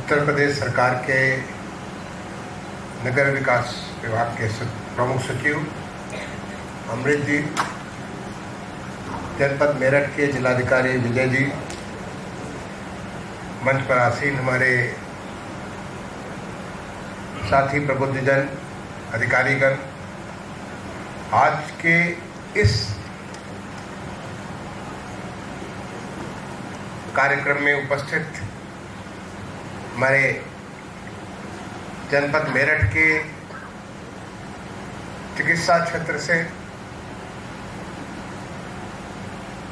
उत्तर प्रदेश सरकार के नगर विकास विभाग के प्रमुख सचिव अमृत जी, जनपद मेरठ के जिलाधिकारी विजय जी, मंच पर आसीन हमारे साथी प्रबुद्धजन, अधिकारीगण, आज के इस कार्यक्रम में उपस्थित हमारे जनपद मेरठ के चिकित्सा क्षेत्र से,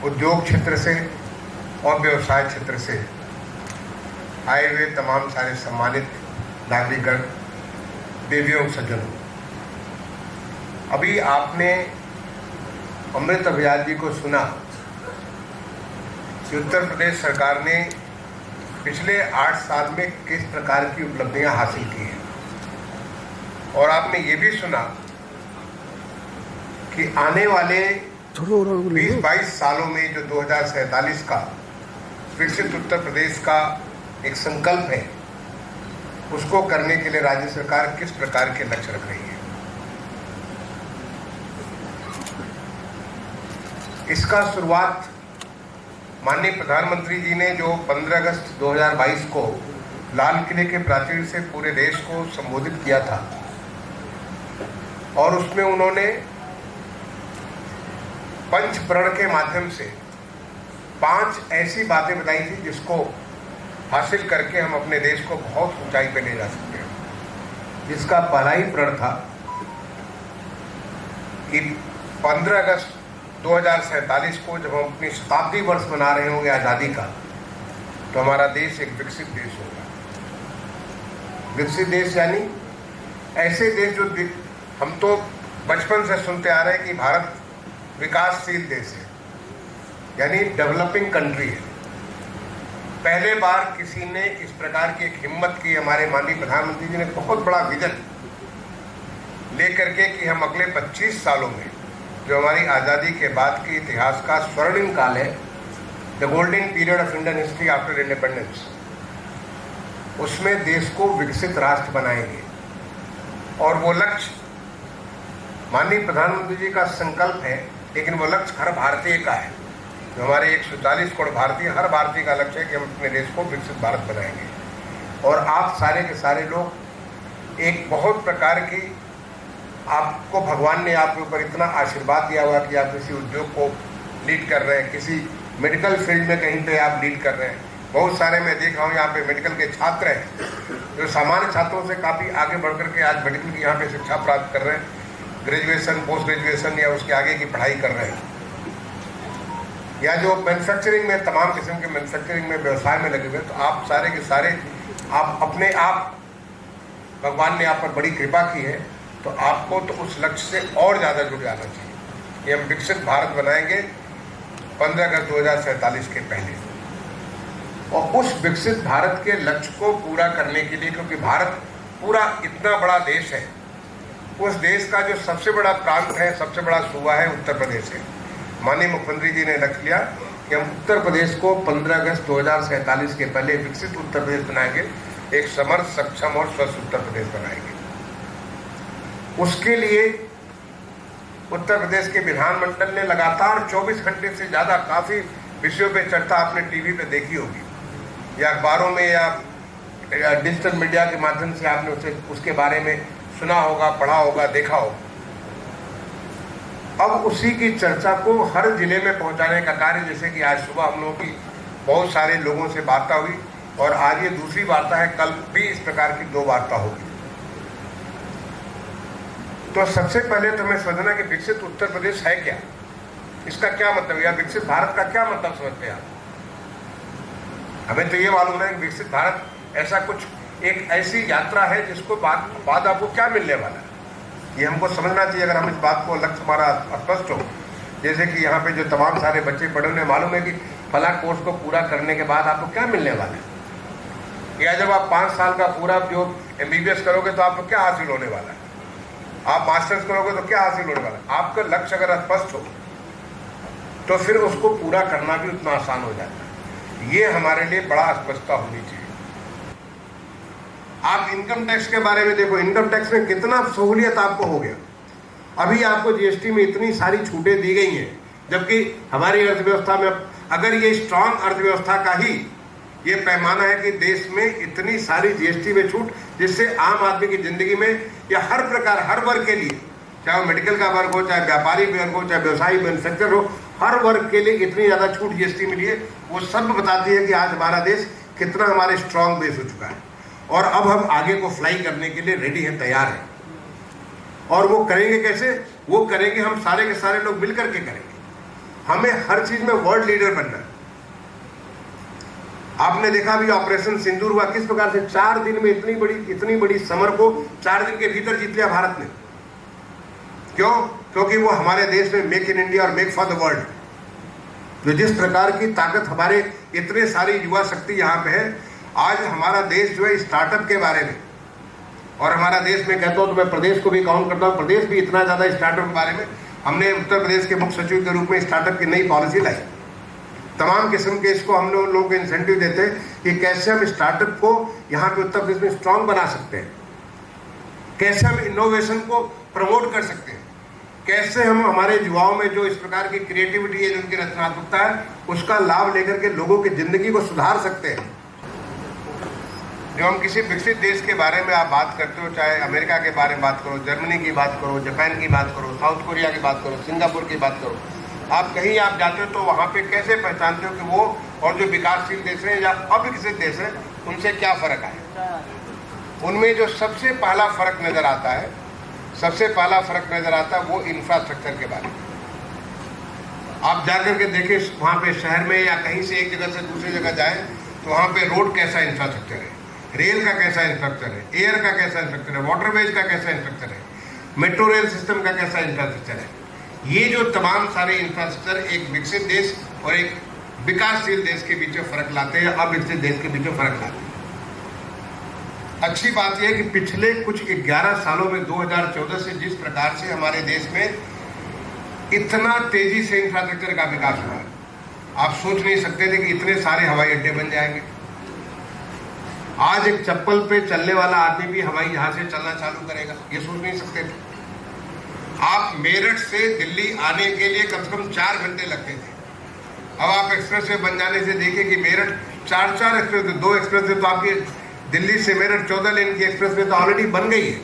उद्योग क्षेत्र से और व्यवसाय क्षेत्र से आए हुए तमाम सारे सम्मानित नागरिकगण, देवियों, सज्जनों, अभी आपने अमृत अभियान जी को सुना कि उत्तर प्रदेश सरकार ने पिछले 8 साल में किस प्रकार की उपलब्धियां हासिल की हैं, और आपने ये भी सुना कि आने वाले 20-22 सालों में जो 2047 का विकसित उत्तर प्रदेश का एक संकल्प है, उसको करने के लिए राज्य सरकार किस प्रकार के लक्ष्य रख रही है। इसका शुरुआत माननीय प्रधानमंत्री जी ने जो 15 अगस्त 2022 को लाल किले के प्राचीर से पूरे देश को संबोधित किया था, और उसमें उन्होंने पंचप्रण के माध्यम से 5 ऐसी बातें बताई थी जिसको हासिल करके हम अपने देश को बहुत ऊंचाई पे ले जा सकते हैं। जिसका पहला ही प्रण था कि 15 अगस्त 2047 को जब हम अपनी शताब्दी वर्ष मना रहे होंगे आज़ादी का, तो हमारा देश एक विकसित देश होगा। विकसित देश यानी ऐसे देश जो हम तो बचपन से सुनते आ रहे हैं कि भारत विकासशील देश है, यानी डेवलपिंग कंट्री है। पहले बार किसी ने इस प्रकार की एक हिम्मत की, हमारे माननीय प्रधानमंत्री जी ने बहुत बड़ा विजन लेकर के कि हम अगले 25 सालों में, जो हमारी आज़ादी के बाद के इतिहास का स्वर्णिम काल है, the golden period of Indian history after independence, उसमें देश को विकसित राष्ट्र बनाएंगे। और वो लक्ष्य माननीय प्रधानमंत्री जी का संकल्प है, लेकिन वो लक्ष्य हर भारतीय का है। जो हमारे 140 करोड़ भारतीय, हर भारतीय का लक्ष्य है कि हम अपने देश को विकसित भारत बनाएंगे। और आप सारे के सारे लोग एक बहुत प्रकार की, आपको भगवान ने आपके ऊपर इतना आशीर्वाद दिया हुआ कि आप किसी उद्योग को लीड कर रहे हैं, किसी मेडिकल फील्ड में कहीं पे आप लीड कर रहे हैं। बहुत सारे मैं देख रहा हूँ यहाँ पे मेडिकल के छात्र हैं जो सामान्य छात्रों से काफ़ी आगे बढ़ करके आज मेडिकल की यहाँ पे शिक्षा प्राप्त कर रहे हैं, ग्रेजुएशन, पोस्ट ग्रेजुएशन या उसके आगे की पढ़ाई कर रहे हैं। या जो मैन्युफैक्चरिंग में, तमाम किस्म के मैन्युफैक्चरिंग में, व्यवसाय में लगे हुए, तो आप सारे के सारे आप अपने आप, भगवान ने आप पर बड़ी कृपा की है, तो आपको तो उस लक्ष्य से और ज़्यादा जुड़ जाना चाहिए। ये हम विकसित भारत बनाएंगे 15 अगस्त 2047 के पहले। और उस विकसित भारत के लक्ष्य को पूरा करने के लिए, क्योंकि भारत पूरा इतना बड़ा देश है, उस देश का जो सबसे बड़ा प्रांत है, सबसे बड़ा सूबा है, उत्तर प्रदेश है। माननीय मुख्यमंत्री जी ने लक्ष्य लिया कि हम उत्तर प्रदेश को 15 अगस्त 2047 के पहले विकसित उत्तर प्रदेश बनाएंगे, एक समर्थ, सक्षम और स्वस्थ उत्तर प्रदेश बनाएंगे। उसके लिए उत्तर प्रदेश के विधानमंडल ने लगातार 24 घंटे से ज़्यादा काफ़ी विषयों पे चर्चा आपने टीवी पे देखी होगी, या अखबारों में, या डिजिटल मीडिया के माध्यम से आपने उसके बारे में सुना होगा, पढ़ा होगा, देखा होगा। अब उसी की चर्चा को हर जिले में पहुंचाने का कार्य, जैसे कि आज सुबह हम लोगों की बहुत सारे लोगों से वार्ता हुई, और आज ये दूसरी वार्ता है, कल भी इस प्रकार की 2 वार्ता होगी। तो सबसे पहले तो हमें समझना कि विकसित उत्तर प्रदेश है क्या, इसका क्या मतलब, या विकसित भारत का क्या मतलब समझते हैं आप। हमें तो ये मालूम है कि विकसित भारत ऐसा कुछ, एक ऐसी यात्रा है जिसको बाद आपको क्या मिलने वाला है, ये हमको समझना चाहिए। अगर हम इस बात को, लक्ष्य हमारा स्पष्ट हो, जैसे कि यहाँ पे जो तमाम सारे बच्चे पढ़े, उन्हें मालूम है कि फला कोर्स को पूरा करने के बाद आपको क्या मिलने वाला है, या जब आप 5 साल का पूरा जो MBBS करोगे तो आपको क्या हासिल होने वाला है, आप मास्टर्स करोगे तो क्या हासिल होने वाला है। आपका लक्ष्य अगर स्पष्ट हो तो फिर उसको पूरा करना भी उतना आसान हो जाता है। ये हमारे लिए बड़ा स्पष्टता होनी चाहिए। आप इनकम टैक्स के बारे में देखो, इनकम टैक्स में कितना सहूलियत आपको हो गया। अभी आपको जीएसटी में इतनी सारी छूटें दी गई हैं, जबकि हमारी अर्थव्यवस्था में अगर ये स्ट्रांग अर्थव्यवस्था का ही ये पैमाना है कि देश में इतनी सारी जीएसटी में छूट, जिससे आम आदमी की जिंदगी में या हर प्रकार हर वर्ग के लिए, चाहे वो मेडिकल का वर्ग हो, चाहे व्यापारी वर्ग हो, चाहे व्यवसायी मैन्युफैक्चर हो, हर वर्ग के लिए इतनी ज्यादा छूट जीएसटी मिली है। वो सब बताती है कि आज हमारा देश कितना हमारे स्ट्रांग बेस हो चुका है और अब हम आगे को फ्लाई करने के लिए रेडी हैं, तैयार हैं। और वो करेंगे कैसे? वो करेंगे हम सारे के सारे लोग मिलकर के करेंगे। हमें हर चीज में वर्ल्ड लीडर बनना है। आपने देखा अभी ऑपरेशन सिंदूर हुआ, किस प्रकार से 4 दिन में इतनी बड़ी समर को 4 दिन के भीतर जीत लिया भारत ने। क्यों? क्योंकि वो हमारे देश में मेक इन इंडिया और मेक फॉर द वर्ल्ड, जो जिस प्रकार की ताकत हमारे इतने सारी युवा शक्ति यहाँ पे है। आज हमारा देश जो है स्टार्टअप के बारे में, और हमारा देश में कहता हूँ तो मैं प्रदेश को भी काउंट करता हूँ, प्रदेश भी इतना ज्यादा स्टार्टअप के बारे में, हमने उत्तर प्रदेश के मुख्य सचिव के रूप में स्टार्टअप की नई पॉलिसी लाई। तमाम किस्म के इसको हम लोगों को इंसेंटिव देते हैं कि कैसे हम स्टार्टअप को यहाँ पे उत्तर प्रदेश में स्ट्रांग बना सकते हैं, कैसे हम इनोवेशन को प्रमोट कर सकते हैं, कैसे हम हमारे युवाओं में जो इस प्रकार की क्रिएटिविटी है, जो उनकी रचनात्मकता है, उसका लाभ लेकर के लोगों की जिंदगी को सुधार सकते हैं। जो हम किसी विकसित देश के बारे में आप बात करते हो, चाहे अमेरिका के बारे में बात करो, जर्मनी की बात करो, जापान की बात करो, साउथ कोरिया की बात करो, सिंगापुर की बात करो, आप कहीं आप जाते हो तो वहाँ पे कैसे पहचानते हो कि वो और जो विकासशील देश हैं या अविकसित देश हैं, उनसे क्या फर्क है? उनमें जो सबसे पहला फर्क नजर आता है, वो इंफ्रास्ट्रक्चर के बारे में। आप जाकर के देखें वहाँ पे शहर में या कहीं से एक जगह से दूसरी जगह जाए तो वहाँ पे रोड कैसा इंफ्रास्ट्रक्चर है, रेल का कैसा इंफ्रास्ट्रक्चर है, एयर का कैसा इंफ्रास्ट्रक्चर है, वाटरवेज का कैसा इंफ्रास्ट्रक्चर है, मेट्रो रेल सिस्टम का कैसा इंफ्रास्ट्रक्चर है। ये जो तमाम सारे इंफ्रास्ट्रक्चर एक विकसित देश और एक विकासशील देश के बीच में फर्क लाते हैं, अविकसित देश के बीच में फर्क लाते हैं। अच्छी बात यह है कि पिछले कुछ 11 सालों में 2014 से जिस प्रकार से हमारे देश में इतना तेजी से इंफ्रास्ट्रक्चर का विकास हुआ है, आप सोच नहीं सकते थे कि इतने सारे हवाई अड्डे बन जाएंगे। आज एक चप्पल पे चलने वाला आदमी भी हवाई जहाज से चलना चालू करेगा, ये सोच नहीं सकते थे। आप मेरठ से दिल्ली आने के लिए कम से कम 4 घंटे लगते थे, अब आप एक्सप्रेस वे बन जाने से देखिए कि Meerut 4 express way, 2 express way तो आपकी दिल्ली से मेरठ 14 लेन की एक्सप्रेस वे तो ऑलरेडी बन गई है।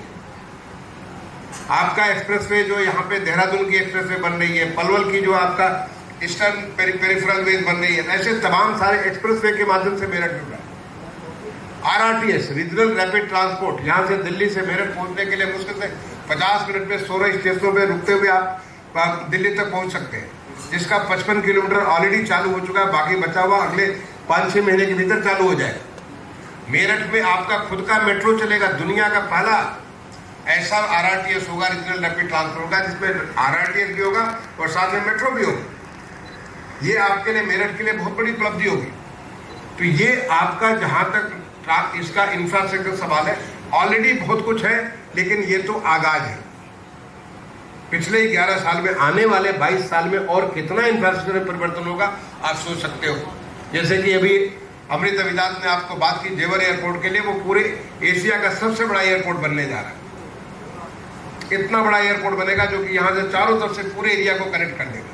आपका एक्सप्रेस वे जो यहाँ पे देहरादून की एक्सप्रेस वे बन रही है, पलवल की जो आपका ईस्टर्न पेरिफेरल वे बन रही है, ऐसे तमाम सारे एक्सप्रेस वे के माध्यम से मेरठ जुड़ रहा है। RRTS रीजनल रैपिड ट्रांसपोर्ट, यहाँ से दिल्ली से मेरठ पहुंचने के लिए मुश्किल से 50 मिनट में 16 स्टेशनों पे रुकते हुए आप दिल्ली तक पहुंच सकते हैं, जिसका 55 किलोमीटर ऑलरेडी चालू हो चुका है, बाकी बचा हुआ अगले 5-6 महीने के भीतर चालू हो जाएगा। मेरठ में आपका खुद का मेट्रो चलेगा, दुनिया का पहला ऐसा RRTS होगा, रीजनल रैपिड ट्रांसपोर्ट होगा, जिसमें RRTS भी होगा और साथ में मेट्रो भी होगा। ये आपके लिए, मेरठ के लिए बहुत बड़ी उपलब्धि होगी। तो ये आपका जहां तक इसका इंफ्रास्ट्रक्चर सवाल है, ऑलरेडी बहुत कुछ है, लेकिन ये तो आगाज है। पिछले 11 साल में, आने वाले 22 साल में और कितना इंफ्रास्ट्रक्चर में परिवर्तन होगा आप सोच सकते हो। जैसे कि अभी अमृता विदात ने आपको बात की जेवर एयरपोर्ट के लिए, वो पूरे एशिया का सबसे बड़ा एयरपोर्ट बनने जा रहा है। इतना बड़ा एयरपोर्ट बनेगा जो कि यहाँ से चारों तरफ से पूरे एरिया को कनेक्ट कर देगा।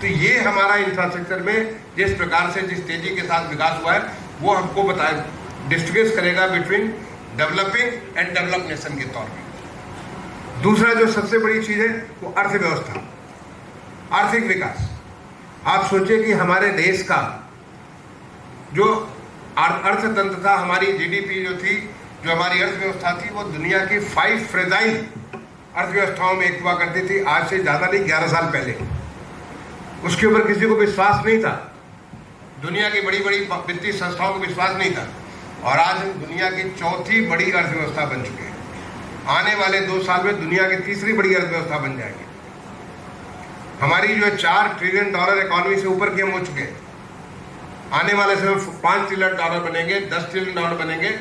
तो ये हमारा इंफ्रास्ट्रक्चर में जिस प्रकार से, जिस तेजी के साथ विकास हुआ है, वो हमको बताए डिस्टिंग्विश करेगा between developing and develop nation के तौर पे। दूसरा जो सबसे बड़ी चीज है वो अर्थव्यवस्था, आर्थिक विकास। आप सोचिए कि हमारे देश का जो अर्थतंत्र था, हमारी जीडीपी जो थी, जो हमारी अर्थव्यवस्था थी, वो दुनिया की 5 फ्रेजाइल अर्थव्यवस्थाओं में एक हुआ करती थी। आज से ज्यादा नहीं, 11 साल पहले उसके ऊपर किसी को विश्वास नहीं था, दुनिया की बड़ी बड़ी वित्तीय संस्थाओं को विश्वास नहीं था, और आज हम दुनिया की 4थी बड़ी अर्थव्यवस्था बन चुके हैं। आने वाले 2 साल में दुनिया की 3री बड़ी अर्थव्यवस्था बन जाएगी। हमारी जो $4 ट्रिलियन इकोनॉमी से ऊपर के हम हो चुके हैं। आने वाले समय में $5 ट्रिलियन बनेंगे, $10 ट्रिलियन बनेंगे,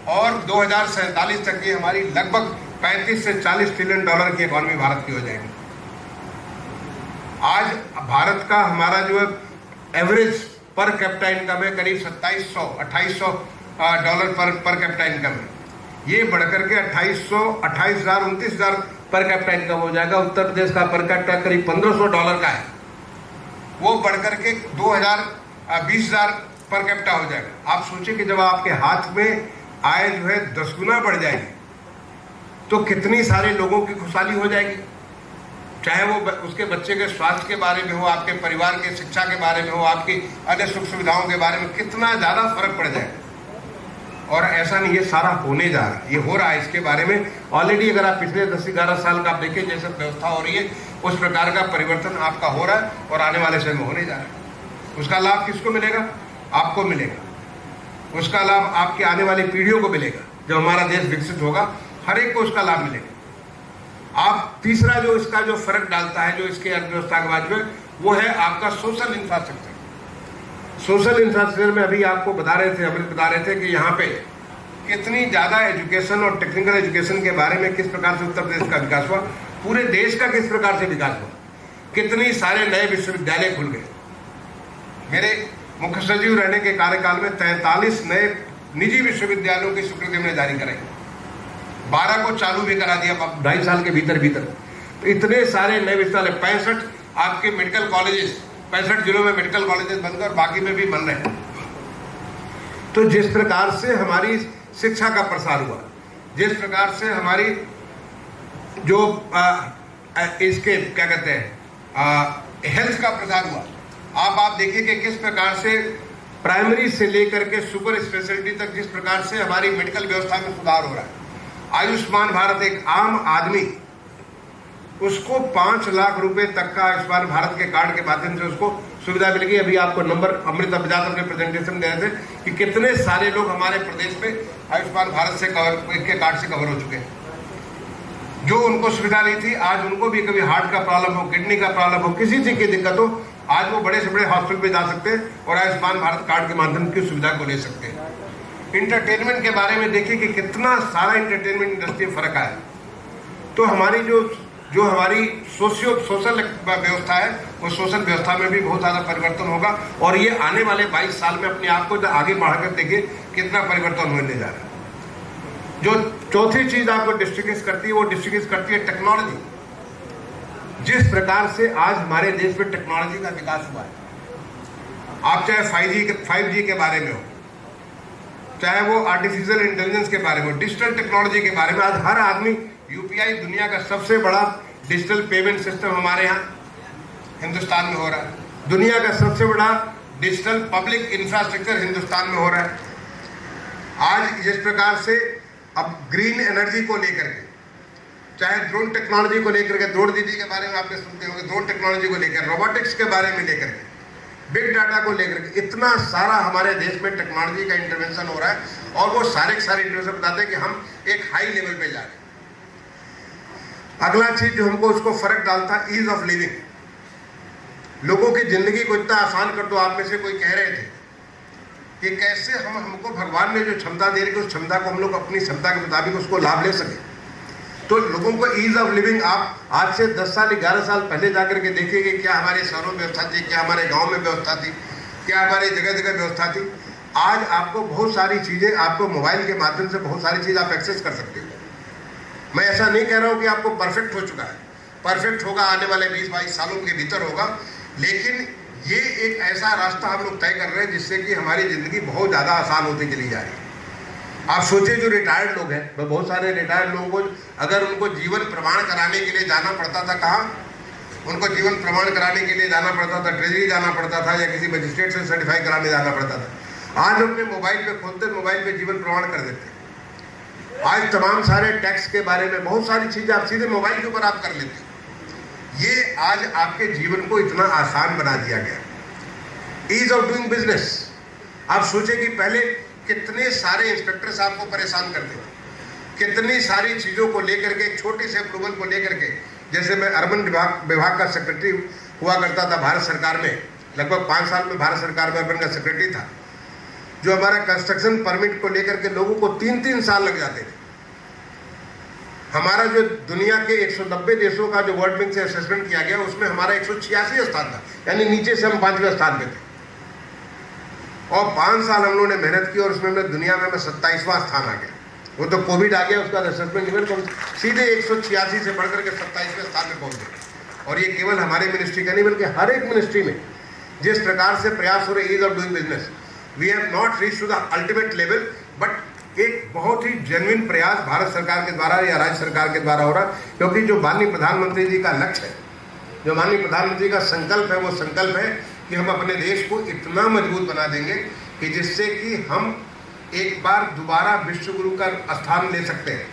और 2047 तक ये हमारी लगभग 35 से 40 ट्रिलियन डॉलर की इकोनॉमी भारत की हो जाएगी। आज भारत का हमारा जो है एवरेज पर कैपिटा इनकम है करीब $2700-2800 पर कैपिटा इनकम है। ये बढ़कर के 2800, 28,000, 29,000 पर कैपिटा इनकम हो जाएगा। उत्तर प्रदेश का पर कैपिटा करीब $1,500 का है, वो बढ़कर के 20,000 पर कैपिटा हो जाएगा। आप सोचिए कि जब आपके हाथ में आय जो है 10 गुना बढ़ जाएगी तो कितनी सारे लोगों की खुशहाली हो जाएगी, चाहे वो उसके बच्चे के स्वास्थ्य के बारे में हो, आपके परिवार के शिक्षा के बारे में हो, आपकी अन्य सुख सुविधाओं के बारे में, कितना ज़्यादा फर्क पड़ जाएगा। और ऐसा नहीं, ये सारा होने जा रहा है, ये हो रहा है। इसके बारे में ऑलरेडी अगर आप पिछले 10-11 साल का आप देखें जैसे व्यवस्था हो रही है, उस प्रकार का परिवर्तन आपका हो रहा है और आने वाले समय में होने जा रहा है। उसका लाभ किसको मिलेगा? आपको मिलेगा। उसका लाभ आपकी आने वाली पीढ़ियों को मिलेगा। जब हमारा देश विकसित होगा, हर एक को उसका लाभ मिलेगा। आप तीसरा जो इसका जो फर्क डालता है, जो इसके अर्थव्यवस्था के बाद में, वो है आपका सोशल इंफ्रास्ट्रक्चर। सोशल इंफ्रास्ट्रक्चर में अभी आपको बता रहे थे कि यहाँ पे कितनी ज़्यादा एजुकेशन और टेक्निकल एजुकेशन के बारे में किस प्रकार से उत्तर प्रदेश का विकास हुआ, पूरे देश का किस प्रकार से विकास हुआ, कितनी सारे नए विश्वविद्यालय खुल गए। मेरे मुख्य सचिव रहने के कार्यकाल में 43 नए निजी विश्वविद्यालयों की स्वीकृति हमने जारी कराई, 12 को चालू भी करा दिया 2.5 साल के भीतर। तो इतने सारे नए विश्वविद्यालय, 65 आपके मेडिकल कॉलेजेस, 65 जिलों में मेडिकल कॉलेजेस बनकर और बाकी में भी बन रहे हैं। तो जिस प्रकार से हमारी शिक्षा का प्रसार हुआ, जिस प्रकार से हमारी जो इसके क्या कहते हैं हेल्थ का प्रसार हुआ, आप देखिए कि किस प्रकार से प्राइमरी से लेकर के सुपर स्पेशलिटी तक जिस प्रकार से हमारी मेडिकल व्यवस्था में सुधार हो रहा है। आयुष्मान भारत, एक आम आदमी उसको 5 लाख रुपए तक का आयुष्मान भारत के कार्ड के माध्यम से उसको सुविधा मिल गई। अभी आपको नंबर अमृता बजाज अपने प्रेजेंटेशन दे रहे थे कि कितने सारे लोग हमारे प्रदेश में आयुष्मान भारत से के कार्ड से कवर हो चुके हैं। जो उनको सुविधा नहीं थी, आज उनको भी कभी हार्ट का प्रॉब्लम हो, किडनी का प्रॉब्लम हो, किसी चीज की दिक्कत हो, आज वो बड़े से बड़े हॉस्पिटल पे जा सकते हैं और आयुष्मान भारत कार्ड के माध्यम की सुविधा को ले सकते हैं। इंटरटेनमेंट के बारे में देखिए कि कितना सारा इंटरटेनमेंट इंडस्ट्री में फर्क आया। तो हमारी जो हमारी सोशल व्यवस्था है, वो सोशल व्यवस्था में भी बहुत ज़्यादा परिवर्तन होगा और ये आने वाले 22 साल में अपने आप को आगे बढ़ाकर देखिए कितना परिवर्तन होने जा रहा है। जो चौथी चीज आपको डिस्ट्रिक्ट करती है, वो डिस्ट्रिक्ट करती है टेक्नोलॉजी। जिस प्रकार से आज हमारे देश में टेक्नोलॉजी का विकास हुआ है, आप चाहे 5G के बारे में हो, चाहे वो आर्टिफिशियल इंटेलिजेंस के बारे में हो, डिजिटल टेक्नोलॉजी के बारे में, आज हर आदमी यूपीआई दुनिया का सबसे बड़ा डिजिटल पेमेंट सिस्टम हमारे यहाँ हिंदुस्तान में हो रहा है। दुनिया का सबसे बड़ा डिजिटल पब्लिक इंफ्रास्ट्रक्चर हिंदुस्तान में हो रहा है। आज जिस प्रकार से अब ग्रीन एनर्जी को लेकर के, चाहे ड्रोन टेक्नोलॉजी को लेकर के, ड्रोन दीदी के बारे में आपने सुनते होंगे, ड्रोन टेक्नोलॉजी को लेकर, रोबोटिक्स के बारे में लेकर के, बिग डाटा को लेकर के, इतना सारा हमारे देश में टेक्नोलॉजी का इंटरवेंशन हो रहा है और वो सारे इंटरवेंशन बताते हैं कि हम एक हाई लेवल पे जा रहे हैं। अगला चीज जो हमको उसको फर्क डालता है, ईज ऑफ लिविंग। लोगों की जिंदगी को इतना आसान कर दो। आप में से कोई कह रहे थे कि कैसे हमको भगवान ने जो क्षमता दे रही है, उस क्षमता को हम लोग अपनी क्षमता के मुताबिक उसको लाभ ले सके। तो लोगों को ईज ऑफ लिविंग, आप आज से 10 साल 11 साल पहले जाकर के देखिए कि क्या हमारे शहरों में व्यवस्था थी, क्या हमारे गांव में व्यवस्था थी, क्या हमारे जगह जगह व्यवस्था थी। आज आपको बहुत सारी चीजें, आपको मोबाइल के माध्यम से बहुत सारी चीज आप एक्सेस कर सकते हो। मैं ऐसा नहीं कह रहा हूं कि आपको परफेक्ट हो चुका है, परफेक्ट होगा आने वाले 20-22 सालों के भीतर होगा, लेकिन ये एक ऐसा रास्ता हम लोग तय कर रहे हैं जिससे कि हमारी जिंदगी बहुत ज़्यादा आसान होती चली जा रही है। आप सोचिए जो रिटायर्ड लोग हैं, बहुत सारे रिटायर्ड लोगों को अगर उनको जीवन प्रमाण कराने के लिए जाना पड़ता था, कहाँ उनको जीवन प्रमाण कराने के लिए जाना पड़ता था, ट्रेजरी जाना पड़ता था या किसी मजिस्ट्रेट से सर्टिफाई कराने जाना पड़ता था। आज अपने मोबाइल पे खोलते, मोबाइल पे जीवन प्रमाण कर देते हैं। आज तमाम सारे टैक्स के बारे में बहुत सारी चीज़ें आप सीधे मोबाइल के ऊपर आप कर लेते हैं। ये आज आपके जीवन को इतना आसान बना दिया गया। ईज ऑफ डूइंग बिजनेस, आप सोचें कि पहले कितने सारे इंस्पेक्टर्स आपको परेशान करते थे, कितनी सारी चीज़ों को लेकर के, एक छोटी से अप्रूवल को लेकर के। जैसे मैं अर्बन विभाग का सेक्रेटरी हुआ करता था भारत सरकार में, लगभग 5 साल में भारत सरकार में अर्बन का सेक्रेटरी था। जो हमारा कंस्ट्रक्शन परमिट को लेकर के लोगों को 3-3 साल लग जाते थे। हमारा जो दुनिया के 190 देशों का जो वर्ल्ड बैंक से असेसमेंट किया गया, उसमें हमारा 186 स्थान था, यानी नीचे से हम 5वें स्थान पे थे। और 5 साल हम लोगों ने मेहनत की और उसमें दुनिया में 27वां स्थान आ गया। वो तो कोविड आ गया, उसका असेसमेंट लेवल कम सीधे 186 से बढ़कर के 27वें स्थान में पहुंच गए। और ये केवल हमारे मिनिस्ट्री का नहीं बल्कि हर एक मिनिस्ट्री में जिस प्रकार से प्रयास हो रहे ease of doing business, we have not reach to the ultimate level, but एक बहुत ही जेन्युइन प्रयास भारत सरकार के द्वारा या राज्य सरकार के द्वारा हो रहा, क्योंकि जो माननीय प्रधानमंत्री जी का लक्ष्य है, जो माननीय प्रधानमंत्री का संकल्प है, वो संकल्प है कि हम अपने देश को इतना मजबूत बना देंगे कि जिससे कि हम एक बार दोबारा विश्व गुरु का स्थान ले सकते हैं।